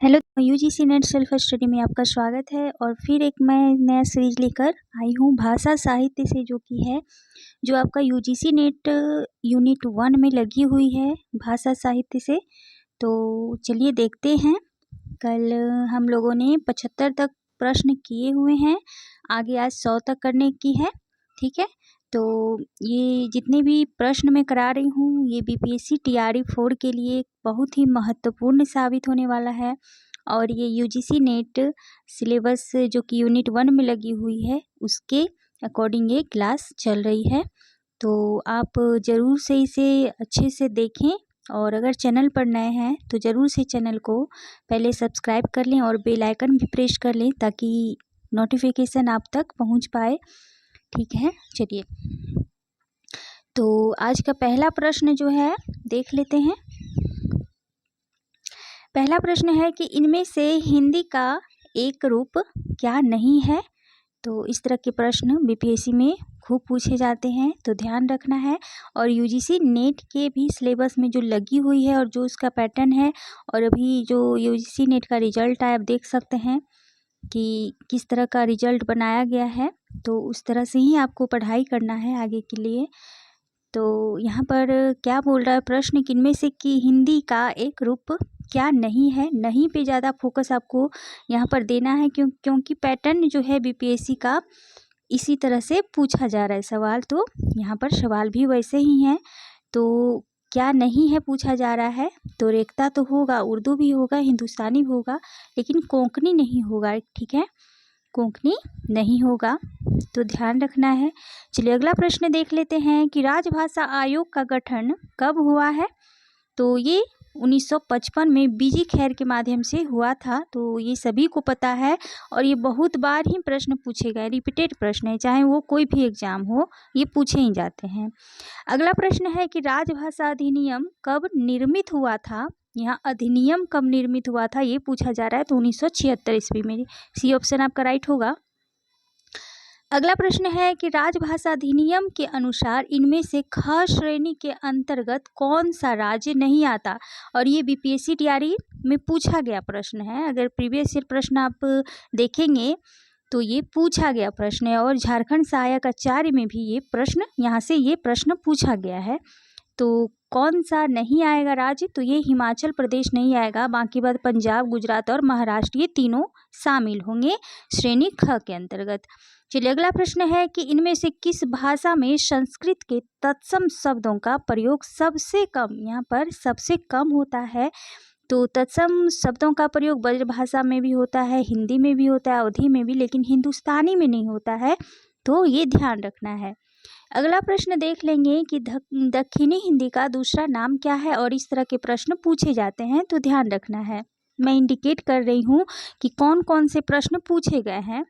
Hello, UGC net self study में आपका स्वागत है। और फिर एक मैं नया सीरीज लेकर आई हूँ भाषा साहित्य से, जो कि है जो आपका यूजीसी नेट यूनिट 1 में लगी हुई है भाषा साहित्य से। तो चलिए देखते हैं। कल हम लोगों ने 75 तक प्रश्न किए हुए हैं, आगे आज 100 तक करने की है। ठीक है, तो ये जितने भी प्रश्न मैं करा रही हूँ ये बीपीएससी टीआरई 4 के लिए बहुत ही महत्वपूर्ण साबित होने वाला है। और ये यूजीसी नेट सिलेबस जो कि यूनिट 1 में लगी हुई है उसके अकॉर्डिंग ये क्लास चल रही है। तो आप ज़रूर से इसे अच्छे से देखें, और अगर चैनल पर नए हैं तो ज़रूर से चैनल को पहले सब्सक्राइब कर लें और बेल आइकन भी प्रेस कर लें ताकि नोटिफिकेशन आप तक पहुंच पाए। ठीक है, चलिए तो आज का पहला प्रश्न जो है देख लेते हैं। पहला प्रश्न है कि इनमें से हिंदी का एक रूप क्या नहीं है। तो इस तरह के प्रश्न बीपीएससी में खूब पूछे जाते हैं, तो ध्यान रखना है। और यूजीसी नेट के भी सिलेबस में जो लगी हुई है और जो उसका पैटर्न है, और अभी जो यूजीसी नेट का रिजल्ट आया आप देख सकते हैं कि किस तरह का रिजल्ट बनाया गया है। तो उस तरह से ही आपको पढ़ाई करना है आगे के लिए। तो यहाँ पर क्या बोल रहा है प्रश्न कि इनमें से कि हिंदी का एक रूप क्या नहीं है। नहीं पे ज़्यादा फोकस आपको यहाँ पर देना है, क्योंकि पैटर्न जो है बीपीएससी का इसी तरह से पूछा जा रहा है सवाल। तो यहाँ पर सवाल भी वैसे ही हैं। तो क्या नहीं है पूछा जा रहा है, तो रेखता तो होगा, उर्दू भी होगा, हिंदुस्तानी भी होगा, लेकिन कोंकणी नहीं होगा। ठीक है, कोंकणी नहीं होगा, तो ध्यान रखना है। चलिए अगला प्रश्न देख लेते हैं कि राजभाषा आयोग का गठन कब हुआ है। तो ये 1955 में बीजी खैर के माध्यम से हुआ था। तो ये सभी को पता है और ये बहुत बार ही प्रश्न पूछे गए, रिपीटेड प्रश्न है, चाहे वो कोई भी एग्जाम हो ये पूछे ही जाते हैं। अगला प्रश्न है कि राजभाषा अधिनियम कब निर्मित हुआ था। यहाँ अधिनियम कब निर्मित हुआ था ये पूछा जा रहा है, तो 1976 ईस्वी में। सी ऑप्शन आपका राइट होगा। अगला प्रश्न है कि राजभाषा अधिनियम के अनुसार इनमें से ख श्रेणी के अंतर्गत कौन सा राज्य नहीं आता। और ये बीपीएससी टीआरई में पूछा गया प्रश्न है। अगर प्रीवियस ईयर प्रश्न आप देखेंगे तो ये पूछा गया प्रश्न है, और झारखंड सहायक आचार्य में भी ये प्रश्न यहाँ से ये प्रश्न पूछा गया है। तो कौन सा नहीं आएगा राज्य, तो ये हिमाचल प्रदेश नहीं आएगा। बाकी बात पंजाब, गुजरात और महाराष्ट्र ये तीनों शामिल होंगे श्रेणी ख के अंतर्गत। चलिए अगला प्रश्न है कि इनमें से किस भाषा में संस्कृत के तत्सम शब्दों का प्रयोग सबसे कम, यहाँ पर सबसे कम होता है। तो तत्सम शब्दों का प्रयोग ब्रज भाषा में भी होता है, हिंदी में भी होता है, अवधी में भी, लेकिन हिंदुस्तानी में नहीं होता है। तो ये ध्यान रखना है। अगला प्रश्न देख लेंगे कि दक्षिणी हिंदी का दूसरा नाम क्या है। और इस तरह के प्रश्न पूछे जाते हैं, तो ध्यान रखना है। मैं इंडिकेट कर रही हूँ कि कौन कौन से प्रश्न पूछे गए हैं।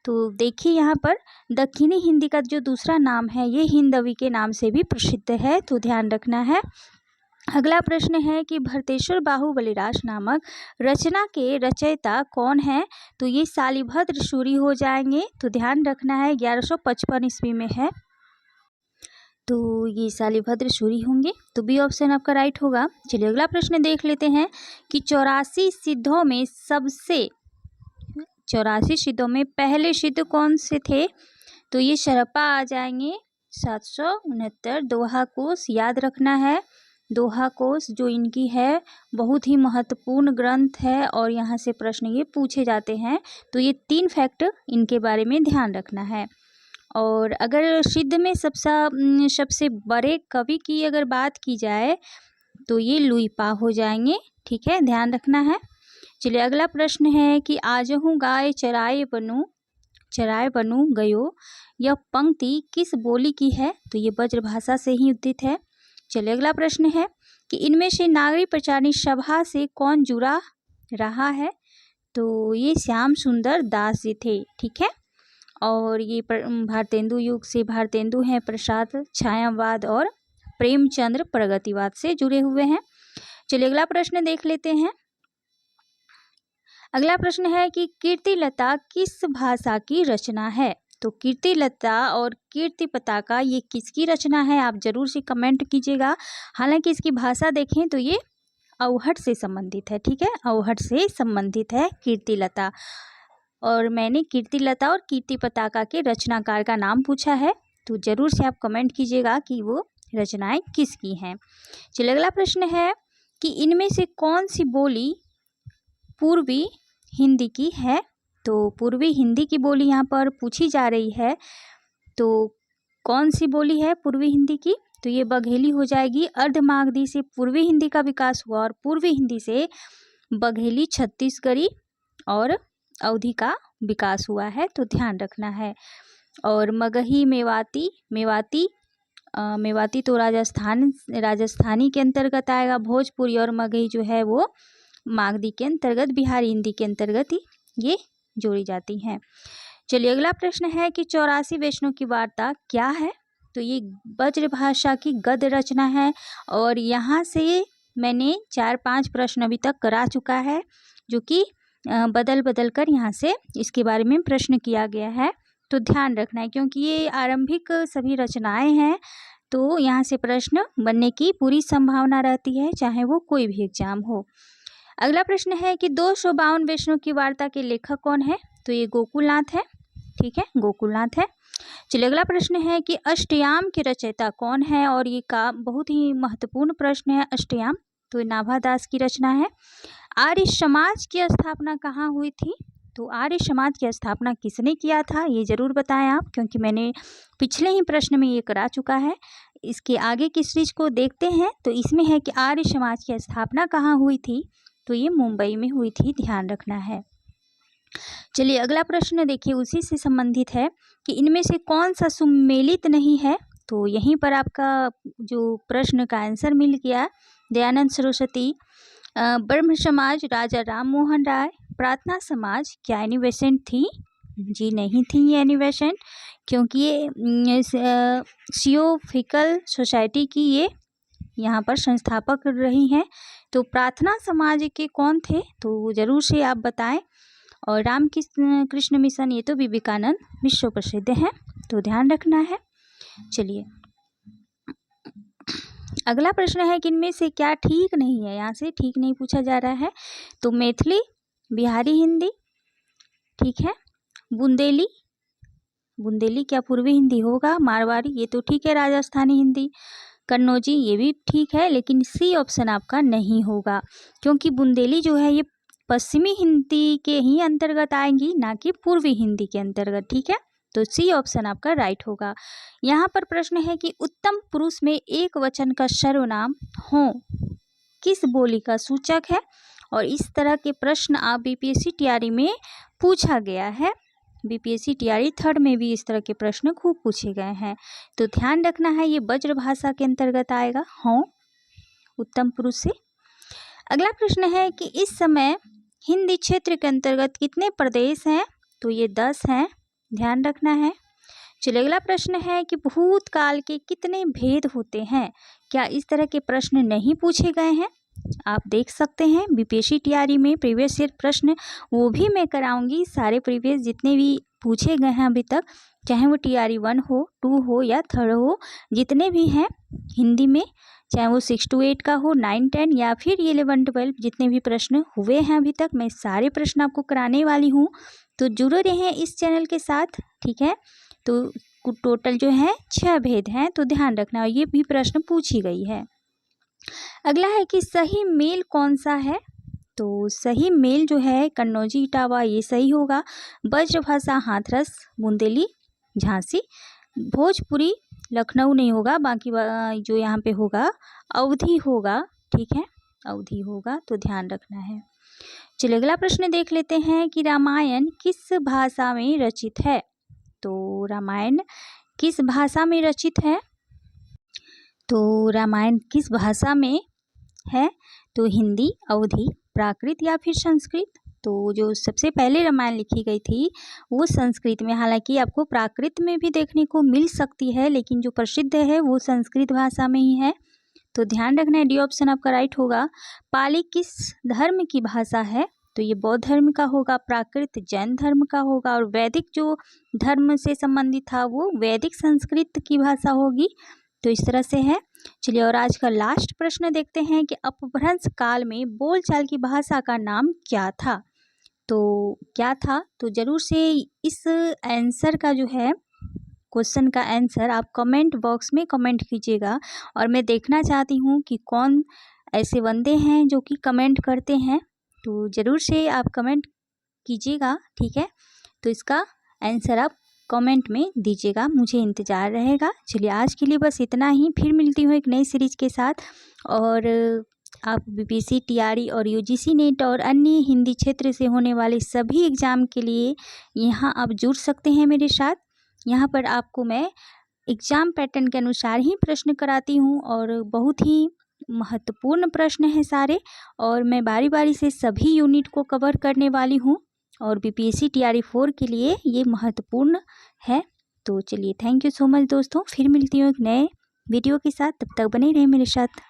तो देखिए यहाँ पर दक्षिणी हिंदी का जो दूसरा नाम है ये हिंदवी के नाम से भी प्रसिद्ध है, तो ध्यान रखना है। अगला प्रश्न है कि भरतेश्वर बाहुबलिरास नामक रचना के रचयिता कौन है। तो ये शालिभद्र सूरी हो जाएंगे, तो ध्यान रखना है। 1155 ईस्वी में है, तो ये शालिभद्र सूरी होंगे, तो बी ऑप्शन आपका राइट होगा। चलिए अगला प्रश्न देख लेते हैं कि 84 सिद्धों में सबसे 84 सिद्धों में पहले सिद्ध कौन से थे। तो ये शरप्पा आ जाएंगे। 769 दोहा कोश याद रखना है। दोहा कोश जो इनकी है बहुत ही महत्वपूर्ण ग्रंथ है, और यहाँ से प्रश्न ये पूछे जाते हैं। तो ये 3 फैक्ट इनके बारे में ध्यान रखना है। और अगर सिद्ध में सबसे बड़े कवि की अगर बात की जाए तो ये लुईपा हो जाएंगे। ठीक है, ध्यान रखना है। चलिए अगला प्रश्न है कि आजहूँ गाय चराए बनूँ गयो, यह पंक्ति किस बोली की है। तो ये ब्रज भाषा से ही उद्धित है। चलिए अगला प्रश्न है कि इनमें से नागरी प्रचारणी सभा से कौन जुड़ा रहा है। तो ये श्याम सुंदर दास जी थे। ठीक है, और ये भारतेंदु युग से भारतेंदु हैं, प्रसाद छायावाद और प्रेमचंद्र प्रगतिवाद से जुड़े हुए हैं। चलिए अगला प्रश्न देख लेते हैं। अगला प्रश्न है कि कीर्तिलता किस भाषा की रचना है। तो कीर्तिलता और कीर्ति पताका ये किसकी रचना है, आप जरूर से कमेंट कीजिएगा। हालांकि इसकी भाषा देखें तो ये अवहट से संबंधित है। ठीक है, अवहट से संबंधित है कीर्तिलता। और मैंने कीर्तिलता और कीर्ति पताका के रचनाकार का नाम पूछा है, तो ज़रूर से आप कमेंट कीजिएगा कि वो रचनाएं किसकी हैं। चलिए अगला प्रश्न है कि इनमें से कौन सी बोली पूर्वी हिंदी की है। तो पूर्वी हिंदी की बोली यहाँ पर पूछी जा रही है, तो कौन सी बोली है पूर्वी हिंदी की। तो ये बघेली हो जाएगी। अर्धमागधी से पूर्वी हिंदी का विकास हुआ और पूर्वी हिंदी से बघेली, छत्तीसगढ़ी और अवधी का विकास हुआ है, तो ध्यान रखना है। और मगही, मेवाती तो राजस्थानी के अंतर्गत आएगा। भोजपुरी और मगही जो है वो मागधी के अंतर्गत, बिहारी हिंदी के अंतर्गत ही ये जोड़ी जाती हैं। चलिए अगला प्रश्न है कि 84 वैष्णव की वार्ता क्या है। तो ये ब्रजभाषा की गद्य रचना है और यहाँ से मैंने 4-5 प्रश्न अभी तक करा चुका है, जो कि बदल बदल कर यहाँ से इसके बारे में प्रश्न किया गया है, तो ध्यान रखना है क्योंकि ये आरंभिक सभी रचनाएं हैं, तो यहाँ से प्रश्न बनने की पूरी संभावना रहती है, चाहे वो कोई भी एग्जाम हो। अगला प्रश्न है कि 252 वैष्णव की वार्ता के लेखक कौन है। तो ये गोकुलनाथ है। ठीक है, गोकुलनाथ है। चलिए अगला प्रश्न है कि अष्टयाम के रचयिता कौन है, और ये का बहुत ही महत्वपूर्ण प्रश्न है। अष्टयाम तो नाभादास की रचना है। आर्य समाज की स्थापना कहाँ हुई थी। तो आर्य समाज की स्थापना किसने किया था, ये जरूर बताएं आप, क्योंकि मैंने पिछले ही प्रश्न में ये करा चुका है। इसके आगे की सीरीज को देखते हैं, तो इसमें है कि आर्य समाज की स्थापना कहाँ हुई थी। तो ये मुंबई में हुई थी, ध्यान रखना है। चलिए अगला प्रश्न देखिए, उसी से संबंधित है कि इनमें से कौन सा सुमेलित नहीं है। तो यहीं पर आपका जो प्रश्न का आंसर मिल गया। दयानंद सरस्वती, ब्रह्म समाज राजा राम मोहन राय, प्रार्थना समाज, क्या एनी बेसेंट थी। जी नहीं थी ये एनी बेसेंट, क्योंकि ये थियोसॉफिकल सोसाइटी की ये यहाँ पर संस्थापक रही हैं। तो प्रार्थना समाज के कौन थे, तो ज़रूर से आप बताएं। और राम कृष्ण मिशन, ये तो विवेकानंद विश्व प्रसिद्ध हैं, तो ध्यान रखना है। चलिए अगला प्रश्न है कि इनमें से क्या ठीक नहीं है। यहाँ से ठीक नहीं पूछा जा रहा है। तो मैथिली, बिहारी हिंदी, ठीक है। बुंदेली क्या पूर्वी हिंदी होगा। मारवाड़ी, ये तो ठीक है। राजस्थानी हिंदी, कन्नौजी, ये भी ठीक है, लेकिन सी ऑप्शन आपका नहीं होगा, क्योंकि बुंदेली जो है ये पश्चिमी हिंदी के ही अंतर्गत आएंगी, ना कि पूर्वी हिंदी के अंतर्गत। ठीक है, तो सी ऑप्शन आपका राइट होगा। यहाँ पर प्रश्न है कि उत्तम पुरुष में एक वचन का सर्वनाम हो किस बोली का सूचक है। और इस तरह के प्रश्न आप बीपीएससी तैयारी में पूछा गया है। बीपीएससी तैयारी 3rd में भी इस तरह के प्रश्न खूब पूछे गए हैं, तो ध्यान रखना है। ये ब्रजभाषा के अंतर्गत आएगा, हो उत्तम पुरुष से। अगला प्रश्न है कि इस समय हिंदी क्षेत्र के अंतर्गत कितने प्रदेश हैं। तो ये 10 हैं, ध्यान रखना है। चलिए अगला प्रश्न है कि भूतकाल के कितने भेद होते हैं। क्या इस तरह के प्रश्न नहीं पूछे गए हैं। आप देख सकते हैं बीपीएससी तैयारी में प्रीवियस ईयर प्रश्न वो भी मैं कराऊंगी। सारे प्रीवियस जितने भी पूछे गए हैं अभी तक, चाहे वो तैयारी 1 हो, 2 हो या 3rd हो, जितने भी हैं हिंदी में, चाहे वो 6 to 8 का हो, 9, 10 या फिर 11, 12, जितने भी प्रश्न हुए हैं अभी तक, मैं सारे प्रश्न आपको कराने वाली हूँ, तो जुड़े रहें इस चैनल के साथ। ठीक है, तो टोटल जो है 6 भेद हैं, तो ध्यान रखना। और ये भी प्रश्न पूछी गई है। अगला है कि सही मेल कौन सा है। तो सही मेल जो है कन्नौजी, इटावा, ये सही होगा। ब्रजभाषा हाथरस, बुंदेली, झांसी, भोजपुरी, लखनऊ नहीं होगा, बाकी जो यहाँ पे होगा अवधी होगा। ठीक है, अवधी होगा, तो ध्यान रखना है। चलिए अगला प्रश्न देख लेते हैं कि रामायण किस भाषा में रचित है। तो रामायण किस भाषा में रचित है। तो रामायण किस भाषा में है। तो हिंदी, अवधी, प्राकृत या फिर संस्कृत। तो जो सबसे पहले रामायण लिखी गई थी वो संस्कृत में, हालांकि आपको प्राकृत में भी देखने को मिल सकती है, लेकिन जो प्रसिद्ध है वो संस्कृत भाषा में ही है, तो ध्यान रखना है। डी ऑप्शन आपका राइट होगा। पाली किस धर्म की भाषा है। तो ये बौद्ध धर्म का होगा। प्राकृत जैन धर्म का होगा। और वैदिक जो धर्म से संबंधित था वो वैदिक संस्कृत की भाषा होगी। तो इस तरह से है। चलिए और आज का लास्ट प्रश्न देखते हैं कि अपभ्रंश काल में बोलचाल की भाषा का नाम क्या था। तो क्या था, तो ज़रूर से इस आंसर का जो है क्वेश्चन का आंसर आप कमेंट बॉक्स में कमेंट कीजिएगा। और मैं देखना चाहती हूँ कि कौन ऐसे बंदे हैं जो कि कमेंट करते हैं, तो ज़रूर से आप कमेंट कीजिएगा, ठीक है। तो इसका आंसर आप कमेंट में दीजिएगा, मुझे इंतज़ार रहेगा। चलिए आज के लिए बस इतना ही, फिर मिलती हूँ एक नई सीरीज़ के साथ। और आप बीपीएससी, टीआरई और यूजीसी नेट और अन्य हिंदी क्षेत्र से होने वाले सभी एग्ज़ाम के लिए यहाँ आप जुड़ सकते हैं मेरे साथ। यहाँ पर आपको मैं एग्ज़ाम पैटर्न के अनुसार ही प्रश्न कराती हूँ और बहुत ही महत्वपूर्ण प्रश्न हैं सारे, और मैं बारी बारी से सभी यूनिट को कवर करने वाली हूँ। और बीपीएससी टीआरई 4 के लिए ये महत्वपूर्ण है। तो चलिए थैंक यू सो मच दोस्तों, फिर मिलती हूँ एक नए वीडियो के साथ, तब तक बने रहें मेरे साथ।